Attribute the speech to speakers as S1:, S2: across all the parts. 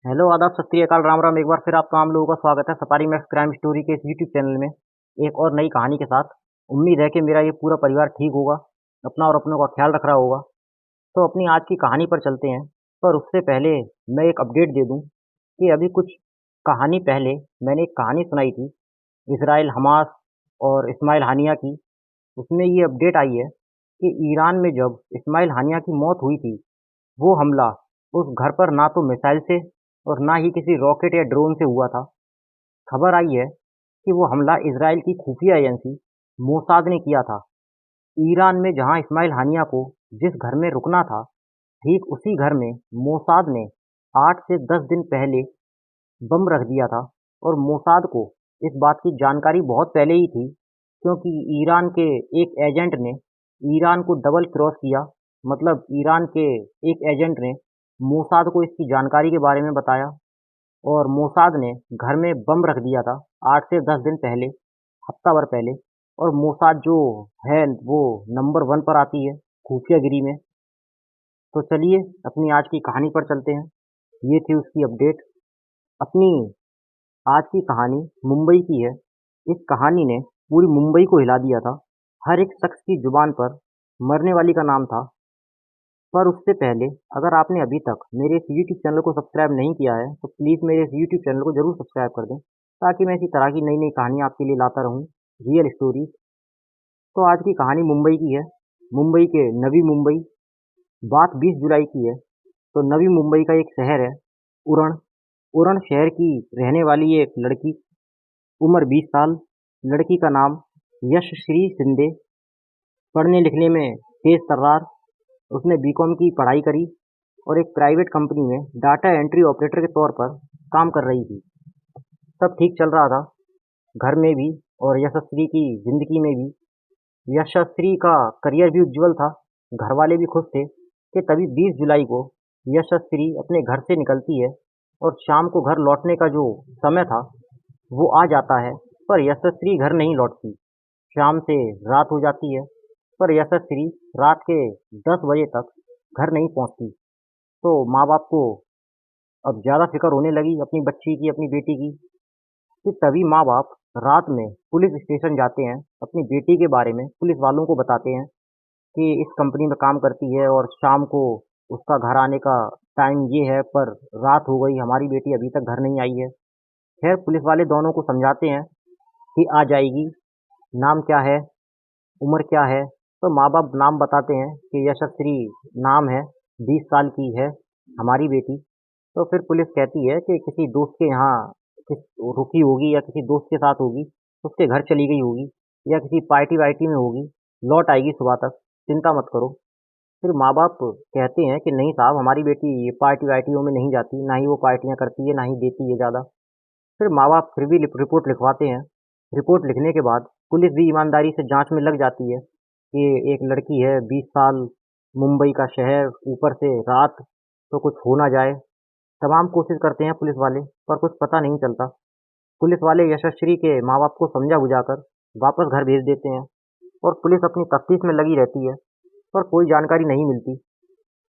S1: Hello, आदाब, सत श्री अकाल, राम राम। एक बार फिर आप तमाम लोगों का स्वागत है सफारी मैक्स क्राइम स्टोरी के इस यूट्यूब चैनल में एक और नई कहानी के साथ। उम्मीद है कि मेरा ये पूरा परिवार ठीक होगा, अपना और अपनों का ख्याल रख रहा होगा। तो अपनी आज की कहानी पर चलते हैं, पर उससे पहले मैं एक अपडेट दे दूं कि अभी कुछ कहानी पहले मैंने एक कहानी सुनाई थी, इसराइल हमास और इस्माइल हानिया की। उसमें ये अपडेट आई है कि ईरान में जब इस्माइल हानिया की मौत हुई थी, वो हमला उस घर पर ना तो मिसाइल से और ना ही किसी रॉकेट या ड्रोन से हुआ था। खबर आई है कि वो हमला इजराइल की खुफिया एजेंसी मोसाद ने किया था। ईरान में जहां इस्माइल हानिया को जिस घर में रुकना था, ठीक उसी घर में मोसाद ने 8 से 10 दिन पहले बम रख दिया था। और मोसाद को इस बात की जानकारी बहुत पहले ही थी, क्योंकि ईरान के एक एजेंट ने ईरान को डबल क्रॉस किया। मतलब ईरान के एक एजेंट ने मोसाद को इसकी जानकारी के बारे में बताया और मोसाद ने घर में बम रख दिया था 8 से 10 दिन पहले, हफ्ता भर पहले। और मोसाद जो है वो नंबर 1 पर आती है खुफियागिरी में। तो चलिए अपनी आज की कहानी पर चलते हैं। ये थी उसकी अपडेट। अपनी आज की कहानी मुंबई की है। इस कहानी ने पूरी मुंबई को हिला दिया था। हर एक शख्स की जुबान पर मरने वाली का नाम था। पर उससे पहले अगर आपने अभी तक मेरे इस यूट्यूब चैनल को सब्सक्राइब नहीं किया है तो प्लीज़ मेरे इस यूट्यूब चैनल को ज़रूर सब्सक्राइब कर दें, ताकि मैं इसी तरह की नई नई कहानियाँ आपके लिए लाता रहूँ, रियल स्टोरीज। तो आज की कहानी मुंबई की है, मुंबई के नवी मुंबई। बात 20 जुलाई की है। तो नवी मुंबई का एक शहर है, उरण। उरण शहर की रहने वाली एक लड़की, उम्र 20 साल। लड़की का नाम यशश्री शिंदे। पढ़ने लिखने में तेज तर्रार। उसने बीकॉम की पढ़ाई करी और एक प्राइवेट कंपनी में डाटा एंट्री ऑपरेटर के तौर पर काम कर रही थी। सब ठीक चल रहा था, घर में भी और यशस्वी की जिंदगी में भी। यशस्वी का करियर भी उज्जवल था, घर वाले भी खुश थे। कि तभी 20 जुलाई को यशस्वी अपने घर से निकलती है और शाम को घर लौटने का जो समय था वो आ जाता है। पर यशस्वी घर नहीं लौटती। शाम से रात हो जाती है, पर यशस्वी रात के 10 बजे तक घर नहीं पहुंचती। तो माँ बाप को अब ज़्यादा फिक्र होने लगी अपनी बच्ची की, अपनी बेटी की। कि तभी माँ बाप रात में पुलिस स्टेशन जाते हैं, अपनी बेटी के बारे में पुलिस वालों को बताते हैं कि इस कंपनी में काम करती है और शाम को उसका घर आने का टाइम ये है, पर रात हो गई, हमारी बेटी अभी तक घर नहीं आई है। खैर पुलिस वाले दोनों को समझाते हैं कि आ जाएगी। नाम क्या है, उम्र क्या है? तो माँ बाप नाम बताते हैं कि यशस्वी नाम है, 20 साल की है हमारी बेटी। तो फिर पुलिस कहती है कि किसी दोस्त के यहाँ किस रुकी होगी या किसी दोस्त के साथ होगी, उसके घर चली गई होगी या किसी पार्टी वार्टी में होगी, लौट आएगी सुबह तक, चिंता मत करो। फिर माँ बाप कहते हैं कि नहीं साहब, हमारी बेटी ये पार्टी वार्टियों में नहीं जाती, ना ही वो पार्टियाँ करती है, ना ही देती है ज़्यादा। फिर माँ बाप फिर भी रिपोर्ट लिखवाते हैं। रिपोर्ट लिखने के बाद पुलिस भी ईमानदारी से जांच में लग जाती है कि एक लड़की है, 20 साल, मुंबई का शहर, ऊपर से रात, तो कुछ हो ना जाए। तमाम कोशिश करते हैं पुलिस वाले, पर कुछ पता नहीं चलता। पुलिस वाले यशस्वी के माँ बाप को समझा बुझाकर वापस घर भेज देते हैं और पुलिस अपनी तफ्तीश में लगी रहती है, पर कोई जानकारी नहीं मिलती।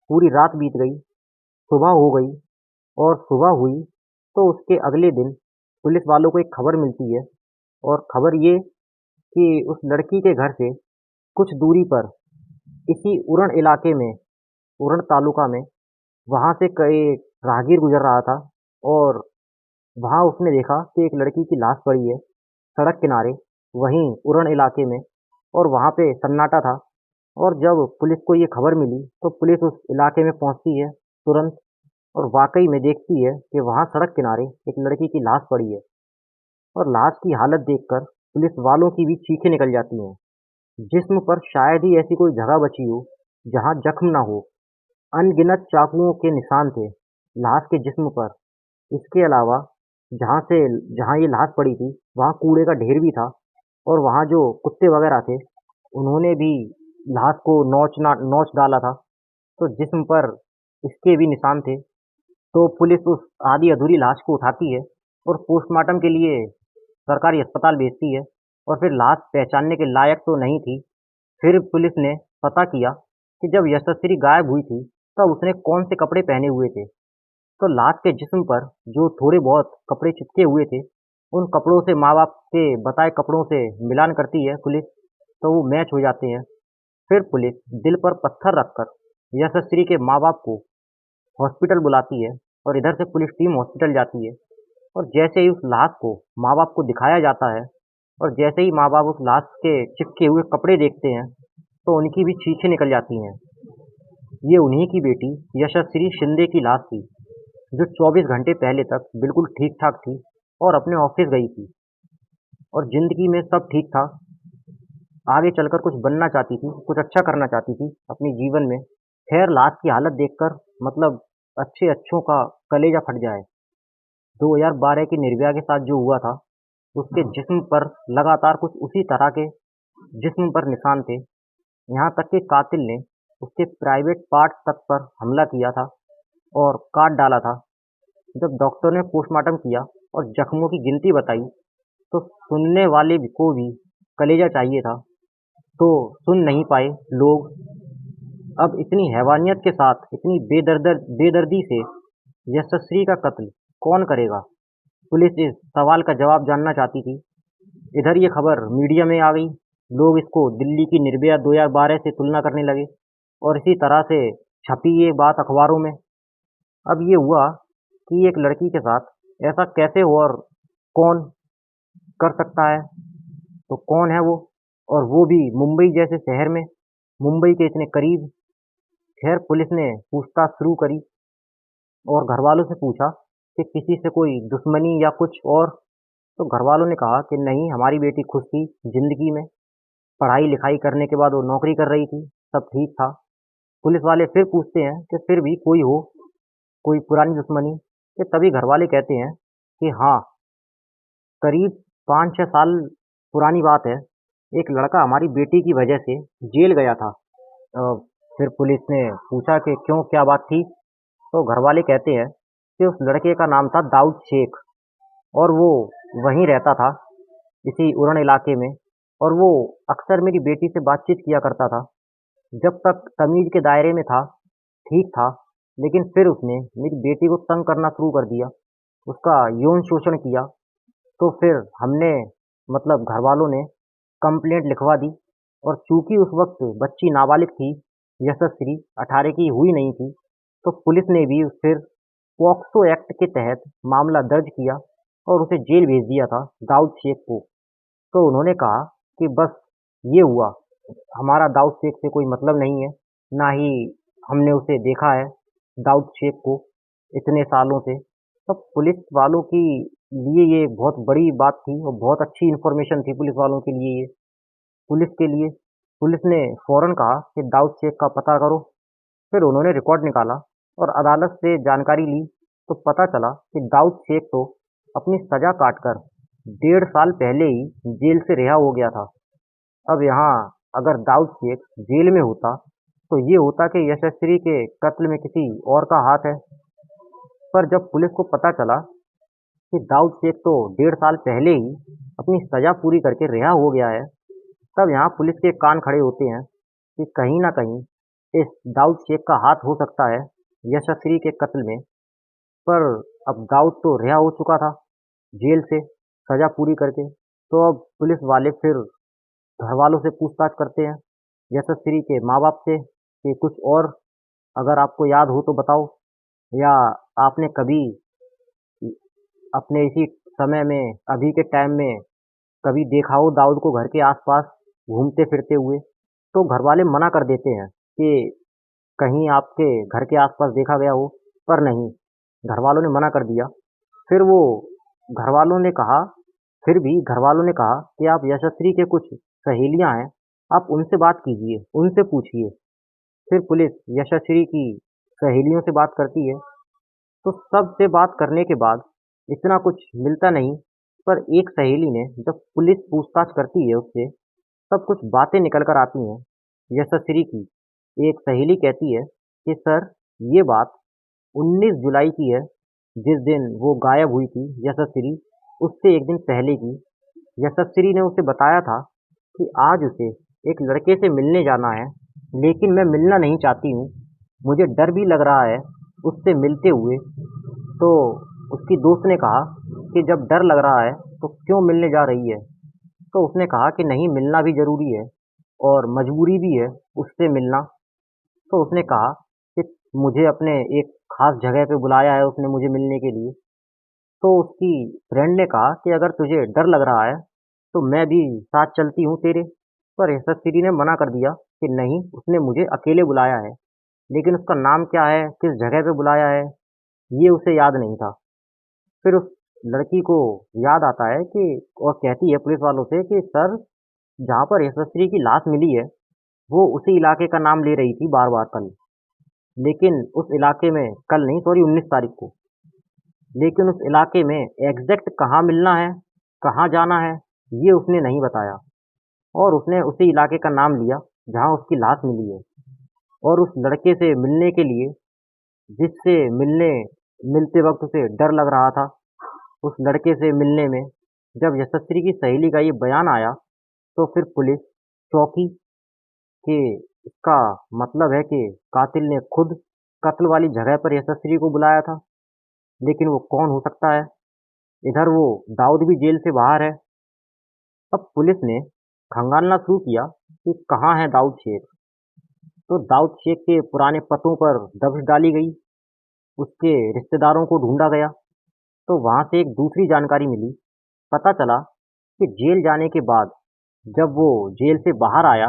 S1: पूरी रात बीत गई, सुबह हो गई और सुबह हुई तो उसके अगले दिन पुलिस वालों को एक खबर मिलती है। और खबर ये कि उस लड़की के घर से कुछ दूरी पर, इसी उरण इलाके में, उरण तालुका में, वहाँ से एक राहगीर गुजर रहा था और वहाँ उसने देखा कि एक लड़की की लाश पड़ी है सड़क किनारे, वहीं उरण इलाके में। और वहाँ पे सन्नाटा था। और जब पुलिस को ये खबर मिली तो पुलिस उस इलाके में पहुँचती है तुरंत और वाकई में देखती है कि वहाँ सड़क किनारे एक लड़की की लाश पड़ी है। और लाश की हालत देखकर पुलिस वालों की भी चीखें निकल जाती हैं। जिस्म पर शायद ही ऐसी कोई जगह बची हो जहाँ जख्म ना हो। अनगिनत चाकुओं के निशान थे लाश के जिस्म पर। इसके अलावा जहाँ ये लाश पड़ी थी वहाँ कूड़े का ढेर भी था और वहाँ जो कुत्ते वगैरह थे उन्होंने भी लाश को नोच डाला था। तो जिस्म पर इसके भी निशान थे। तो पुलिस उस आधी अधूरी लाश को उठाती है और पोस्टमार्टम के लिए सरकारी अस्पताल भेजती है। और फिर लाश पहचानने के लायक तो नहीं थी। फिर पुलिस ने पता किया कि जब यशस्वी गायब हुई थी तब उसने कौन से कपड़े पहने हुए थे। तो लाश के जिस्म पर जो थोड़े बहुत कपड़े चिपके हुए थे, उन कपड़ों से माँ बाप के बताए कपड़ों से मिलान करती है पुलिस, तो वो मैच हो जाते हैं। फिर पुलिस दिल पर पत्थर रखकर यशस्वी के माँ बाप को हॉस्पिटल बुलाती है और इधर से पुलिस टीम हॉस्पिटल जाती है। और जैसे ही उस लाश को माँ बाप को दिखाया जाता है और जैसे ही माँ बाप उस लाश के चिपके हुए कपड़े देखते हैं, तो उनकी भी चीखें निकल जाती हैं। ये उन्हीं की बेटी यशस्वी शिंदे की लाश थी, जो 24 घंटे पहले तक बिल्कुल ठीक-ठाक थी और अपने ऑफिस गई थी और ज़िंदगी में सब ठीक था। आगे चलकर कुछ बनना चाहती थी, कुछ अच्छा करना चाहती थी अपने जीवन में। खैर लाश की हालत देखकर मतलब अच्छे-अच्छों का कलेजा फट जाए। 2012 की निर्भया के साथ जो हुआ था, उसके जिस्म पर लगातार कुछ उसी तरह के जिस्म पर निशान थे। यहाँ तक कि कातिल ने उसके प्राइवेट पार्ट्स तक पर हमला किया था और काट डाला था। जब डॉक्टर ने पोस्टमार्टम किया और जख्मों की गिनती बताई, तो सुनने वाले को भी कलेजा चाहिए था, तो सुन नहीं पाए लोग। अब इतनी हैवानियत के साथ, इतनी बेदर्दी से यशस्वी का कत्ल कौन करेगा? पुलिस इस सवाल का जवाब जानना चाहती थी। इधर ये खबर मीडिया में आ गई। लोग इसको दिल्ली की निर्भया 2012 से तुलना करने लगे और इसी तरह से छपी ये बात अखबारों में। अब ये हुआ कि एक लड़की के साथ ऐसा कैसे हुआ और कौन कर सकता है? तो कौन है वो? और वो भी मुंबई जैसे शहर में, मुंबई के इतने करीब। खैर पुलिस ने पूछताछ शुरू करी और घरवालों से पूछा कि किसी से कोई दुश्मनी या कुछ और। तो घरवालों ने कहा कि नहीं, हमारी बेटी खुश थी जिंदगी में, पढ़ाई लिखाई करने के बाद वो नौकरी कर रही थी, सब ठीक था। पुलिस वाले फिर पूछते हैं कि फिर भी कोई हो, कोई पुरानी दुश्मनी? कि तभी घरवाले कहते हैं कि हाँ, करीब 5-6 साल पुरानी बात है, एक लड़का हमारी बेटी की वजह से जेल गया था। अ, फिर पुलिस ने पूछा कि क्यों, क्या बात थी? तो घरवाले कहते हैं कि उस लड़के का नाम था दाऊद शेख और वो वहीं रहता था, इसी उरण इलाके में, और वो अक्सर मेरी बेटी से बातचीत किया करता था। जब तक तमीज़ के दायरे में था, ठीक था, लेकिन फिर उसने मेरी बेटी को तंग करना शुरू कर दिया, उसका यौन शोषण किया। तो फिर हमने मतलब घरवालों ने कंप्लेंट लिखवा दी और चूंकि उस वक्त बच्ची नाबालिग थी, यशस्वी 18 की हुई नहीं थी, तो पुलिस ने भी फिर पॉक्सो एक्ट के तहत मामला दर्ज किया और उसे जेल भेज दिया था, दाऊद शेख को। तो उन्होंने कहा कि बस ये हुआ, हमारा दाऊद शेख से कोई मतलब नहीं है, ना ही हमने उसे देखा है दाऊद शेख को इतने सालों से। तो पुलिस वालों की लिए ये बहुत बड़ी बात थी और बहुत अच्छी इन्फॉर्मेशन थी पुलिस वालों के लिए ये। पुलिस के लिए पुलिस ने फौरन कहा कि दाऊद शेख का पता करो। फिर उन्होंने रिकॉर्ड निकाला और अदालत से जानकारी ली, तो पता चला कि दाऊद शेख तो अपनी सजा काटकर 1.5 साल पहले ही जेल से रिहा हो गया था। अब यहाँ अगर दाऊद शेख जेल में होता, तो ये होता कि यशस्वी के कत्ल में किसी और का हाथ है। पर जब पुलिस को पता चला कि दाऊद शेख तो 1.5 साल पहले ही अपनी सजा पूरी करके रिहा हो गया है, तब यहाँ पुलिस के कान खड़े होते हैं कि कहीं ना कहीं इस दाऊद शेख का हाथ हो सकता है यशस्वी के कत्ल में। पर अब दाऊद तो रिहा हो चुका था जेल से सजा पूरी करके, तो अब पुलिस वाले फिर घर वालों से पूछताछ करते हैं, यशस्वी के माँ बाप से, कि कुछ और अगर आपको याद हो तो बताओ, या आपने कभी अपने इसी समय में, अभी के टाइम में कभी देखा हो दाऊद को घर के आसपास घूमते फिरते हुए। तो घर वाले मना कर देते हैं कि कहीं आपके घर के आसपास देखा गया हो, पर नहीं, घर वालों ने मना कर दिया। फिर वो घर वालों ने कहा फिर भी घर वालों ने कहा कि आप यशस्वी के कुछ सहेलियां हैं, आप उनसे बात कीजिए, उनसे पूछिए। फिर पुलिस यशस्वी की सहेलियों से बात करती है, तो सबसे बात करने के बाद इतना कुछ मिलता नहीं। पर एक सहेली ने जब पुलिस पूछताछ करती है उससे, तब कुछ बातें निकल कर आती हैं यशस्वी की। एक सहेली कहती है कि सर, ये बात 19 जुलाई की है, जिस दिन वो गायब हुई थी यशस्वी, उससे एक दिन पहले की। यशस्वी ने उसे बताया था कि आज उसे एक लड़के से मिलने जाना है, लेकिन मैं मिलना नहीं चाहती हूँ, मुझे डर भी लग रहा है उससे मिलते हुए। तो उसकी दोस्त ने कहा कि जब डर लग रहा है तो क्यों मिलने जा रही है। तो उसने कहा कि नहीं, मिलना भी ज़रूरी है और मजबूरी भी है उससे मिलना। तो उसने कहा कि मुझे अपने एक ख़ास जगह पे बुलाया है उसने मुझे मिलने के लिए। तो उसकी फ्रेंड ने कहा कि अगर तुझे डर लग रहा है तो मैं भी साथ चलती हूँ तेरे। पर यशस्वी ने मना कर दिया कि नहीं, उसने मुझे अकेले बुलाया है, लेकिन उसका नाम क्या है, किस जगह पे बुलाया है, ये उसे याद नहीं था। फिर उस लड़की को याद आता है कि और कहती है पुलिस वालों से कि सर, जहाँ पर यशस्वी की लाश मिली है वो उसी इलाके का नाम ले रही थी बार बार कल। लेकिन उस इलाके में कल नहीं, सॉरी, 19 तारीख को। लेकिन उस इलाके में एग्जैक्ट कहाँ मिलना है, कहाँ जाना है, ये उसने नहीं बताया। और उसने उसी इलाके का नाम लिया जहाँ उसकी लाश मिली है। और उस लड़के से मिलने के लिए, जिससे मिलते वक्त उसे डर लग रहा था, उस लड़के से मिलने में जब यशस्वी की सहेली का ये बयान आया तो फिर पुलिस चौंकी कि इसका मतलब है कि कातिल ने खुद कत्ल वाली जगह पर यशस्वी को बुलाया था। लेकिन वो कौन हो सकता है? इधर वो दाऊद भी जेल से बाहर है। अब पुलिस ने खंगालना शुरू किया कि कहाँ है दाऊद शेख। तो दाऊद शेख के पुराने पतों पर दबिश डाली गई, उसके रिश्तेदारों को ढूंढा गया। तो वहाँ से एक दूसरी जानकारी मिली। पता चला कि जेल जाने के बाद जब वो जेल से बाहर आया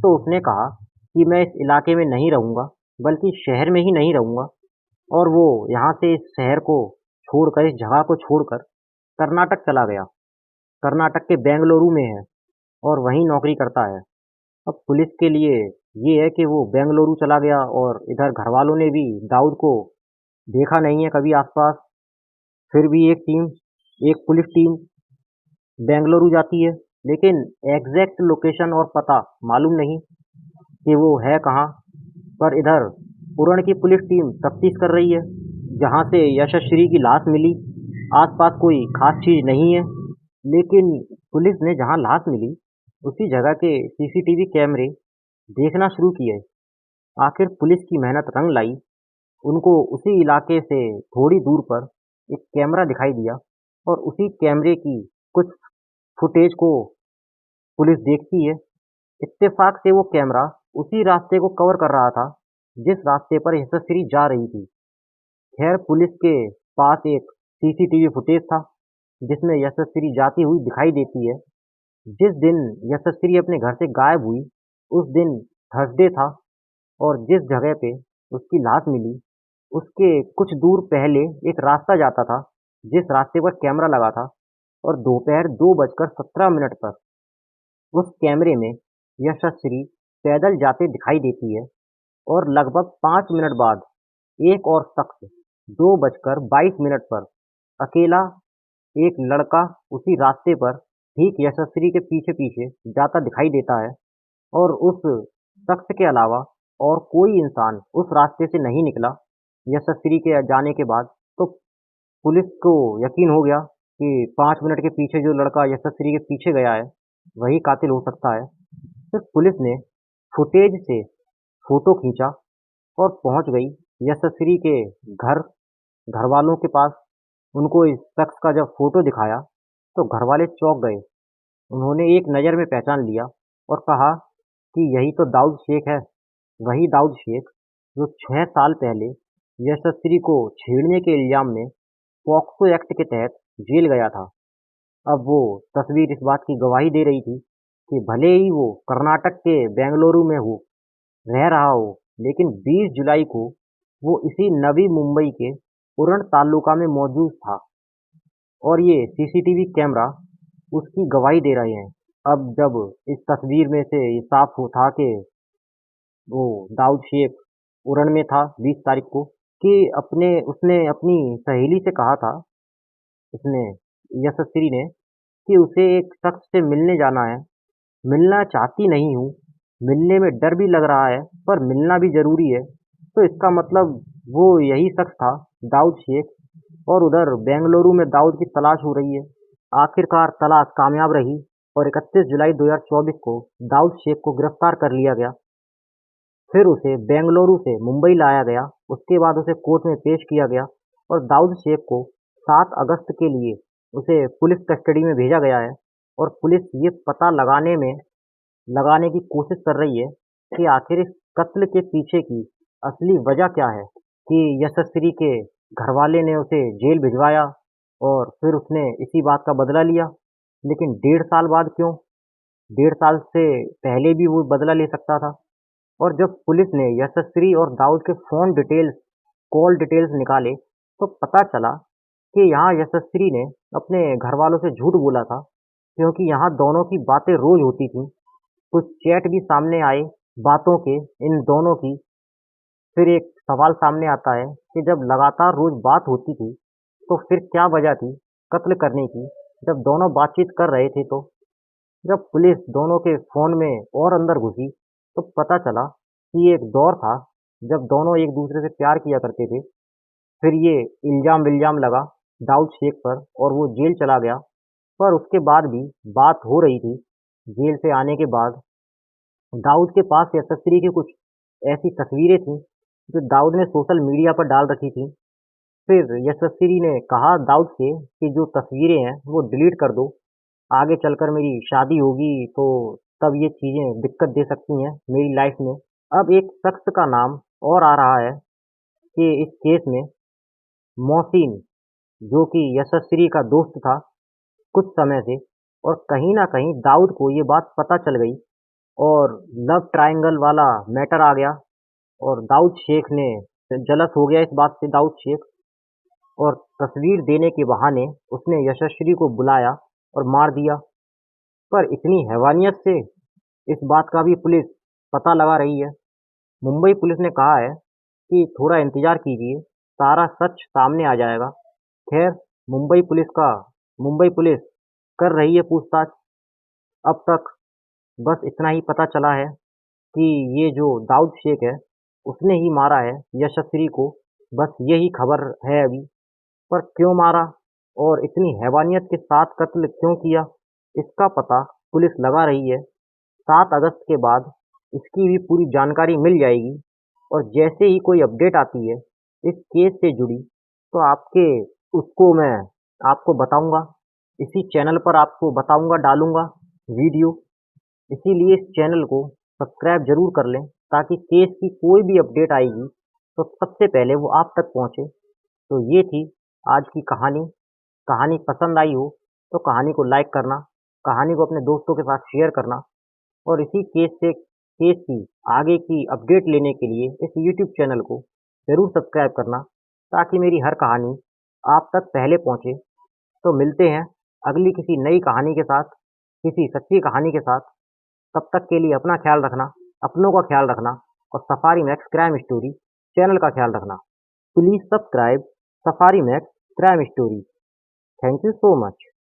S1: तो उसने कहा कि मैं इस इलाके में नहीं रहूँगा, बल्कि शहर में ही नहीं रहूँगा। और वो यहाँ से, इस शहर को छोड़कर, इस जगह को छोड़कर कर्नाटक चला गया। कर्नाटक के बेंगलुरु में है और वहीं नौकरी करता है। अब पुलिस के लिए ये है कि वो बेंगलुरु चला गया और इधर घर वालों ने भी दाऊद को देखा नहीं है कभी आसपास। फिर भी एक पुलिस टीम बेंगलुरु जाती है, लेकिन एग्जैक्ट लोकेशन और पता मालूम नहीं कि वो है कहाँ। पर इधर उरण की पुलिस टीम तफ्तीश कर रही है जहाँ से यशस्वी की लाश मिली। आसपास कोई खास चीज़ नहीं है, लेकिन पुलिस ने जहाँ लाश मिली उसी जगह के सीसीटीवी कैमरे देखना शुरू किए। आखिर पुलिस की मेहनत रंग लाई। उनको उसी इलाके से थोड़ी दूर पर एक कैमरा दिखाई दिया और उसी कैमरे की कुछ फुटेज को पुलिस देखती है। इत्तेफाक से वो कैमरा उसी रास्ते को कवर कर रहा था जिस रास्ते पर यशस्वी जा रही थी। खैर, पुलिस के पास एक सीसीटीवी फुटेज था जिसमें यशस्वी जाती हुई दिखाई देती है। जिस दिन यशस्वी अपने घर से गायब हुई उस दिन थर्सडे था और जिस जगह पे उसकी लाश मिली उसके कुछ दूर पहले एक रास्ता जाता था जिस रास्ते पर कैमरा लगा था। और दोपहर 2:17 पर उस कैमरे में यशस्वी पैदल जाते दिखाई देती है। और लगभग 5 मिनट बाद एक और शख्स 2:22 पर अकेला एक लड़का उसी रास्ते पर ठीक यशस्वी के पीछे पीछे जाता दिखाई देता है। और उस शख्स के अलावा और कोई इंसान उस रास्ते से नहीं निकला यशस्वी के जाने के बाद। तो पुलिस को यकीन हो गया कि 5 मिनट के पीछे जो लड़का यशस्वी के पीछे गया है वही कातिल हो सकता है। फिर पुलिस ने फुटेज से फोटो खींचा और पहुंच गई यशस्वी के घर, घर वालों के पास। उनको इस शख्स का जब फोटो दिखाया तो घर वाले चौंक गए। उन्होंने एक नज़र में पहचान लिया और कहा कि यही तो दाऊद शेख है, वही दाऊद शेख जो 6 साल पहले यशस्वी को छेड़ने के इल्जाम में पॉक्सो एक्ट के तहत जेल गया था। अब वो तस्वीर इस बात की गवाही दे रही थी कि भले ही वो कर्नाटक के बेंगलुरु में रह रहा हो, लेकिन 20 जुलाई को वो इसी नवी मुंबई के उरण तालुका में मौजूद था। और ये सीसीटीवी कैमरा उसकी गवाही दे रहे हैं। अब जब इस तस्वीर में से ये साफ हो था कि वो दाऊद शेख उरण में था 20 तारीख को, कि उसने अपनी सहेली से कहा था, उसने, यशस्वी ने, कि उसे एक शख्स से मिलने जाना है। मिलना चाहती नहीं हूँ, मिलने में डर भी लग रहा है, पर मिलना भी ज़रूरी है। तो इसका मतलब वो यही शख्स था, दाऊद शेख। और उधर बेंगलुरु में दाऊद की तलाश हो रही है। आखिरकार तलाश कामयाब रही और 31 जुलाई 2024 को दाऊद शेख को गिरफ्तार कर लिया गया। फिर उसे बेंगलुरु से मुंबई लाया गया। उसके बाद उसे कोर्ट में पेश किया गया और दाऊद शेख को 7 अगस्त के लिए उसे पुलिस कस्टडी में भेजा गया है और पुलिस ये पता लगाने की कोशिश कर रही है कि आखिर इस कत्ल के पीछे की असली वजह क्या है कि यशस्वी के घरवाले ने उसे जेल भिजवाया और फिर उसने इसी बात का बदला लिया। लेकिन 1.5 साल बाद क्यों? 1.5 साल से पहले भी वो बदला ले सकता था। और जब पुलिस ने यशस्वी और दाऊद के फ़ोन डिटेल्स, कॉल डिटेल्स निकाले, तो पता चला कि यहाँ यशस्वी ने अपने घरवालों से झूठ बोला था, क्योंकि यहाँ दोनों की बातें रोज़ होती थीं। कुछ चैट भी सामने आए बातों के इन दोनों की। फिर एक सवाल सामने आता है कि जब लगातार रोज़ बात होती थी, तो फिर क्या वजह थी कत्ल करने की, जब दोनों बातचीत कर रहे थे तो? जब पुलिस दोनों के फ़ोन में और अंदर घुसी, तो पता चला कि ये एक दौर था जब दोनों एक दूसरे से प्यार किया करते थे। फिर ये इल्ज़ाम-विल्ज़ाम लगा दाऊद शेख पर और वो जेल चला गया। पर उसके बाद भी बात हो रही थी, जेल से आने के बाद दाऊद के पास यशस्वी की कुछ ऐसी तस्वीरें थीं, जो दाऊद ने सोशल मीडिया पर डाल रखी थीं। फिर यशस्वी ने कहा दाऊद से कि जो तस्वीरें हैं, वो डिलीट कर दो। आगे चलकर मेरी शादी होगी, तो तब ये चीज़ें दिक्कत दे सकती हैं मेरी लाइफ में। अब एक शख्स का नाम और आ रहा है कि इस केस में मोहसिन, जो कि यशस्वी का दोस्त था कुछ समय से, और कहीं न कहीं दाऊद को ये बात पता चल गई और लव ट्रायंगल वाला मैटर आ गया और दाऊद शेख ने जेलस हो गया इस बात से दाऊद शेख, और तस्वीर देने के बहाने उसने यशस्वी को बुलाया और मार दिया। पर इतनी हैवानियत से इस बात का भी पुलिस पता लगा रही है। मुंबई पुलिस ने कहा है कि थोड़ा इंतज़ार कीजिए, सारा सच सामने आ जाएगा। खैर, मुंबई पुलिस कर रही है पूछताछ। अब तक बस इतना ही पता चला है कि ये जो दाऊद शेख है, उसने ही मारा है यशस्वी को। बस यही खबर है अभी। पर क्यों मारा और इतनी हैवानियत के साथ कत्ल क्यों किया, इसका पता पुलिस लगा रही है। 7 अगस्त के बाद इसकी भी पूरी जानकारी मिल जाएगी और जैसे ही कोई अपडेट आती है इस केस से जुड़ी, तो उसको मैं आपको बताऊंगा। इसी चैनल पर आपको बताऊंगा, डालूंगा वीडियो। इसीलिए इस चैनल को सब्सक्राइब ज़रूर कर लें, ताकि केस की कोई भी अपडेट आएगी तो सबसे पहले वो आप तक पहुंचे। तो ये थी आज की कहानी। कहानी पसंद आई हो तो कहानी को लाइक करना, कहानी को अपने दोस्तों के साथ शेयर करना, और इसी केस की आगे की अपडेट लेने के लिए इस यूट्यूब चैनल को ज़रूर सब्सक्राइब करना, ताकि मेरी हर कहानी आप तक पहले पहुंचे। तो मिलते हैं अगली किसी नई कहानी के साथ, किसी सच्ची कहानी के साथ। तब तक के लिए अपना ख्याल रखना, अपनों का ख्याल रखना, और safari max crime story channel का ख्याल रखना। Please subscribe safari max crime story. Thank you so much.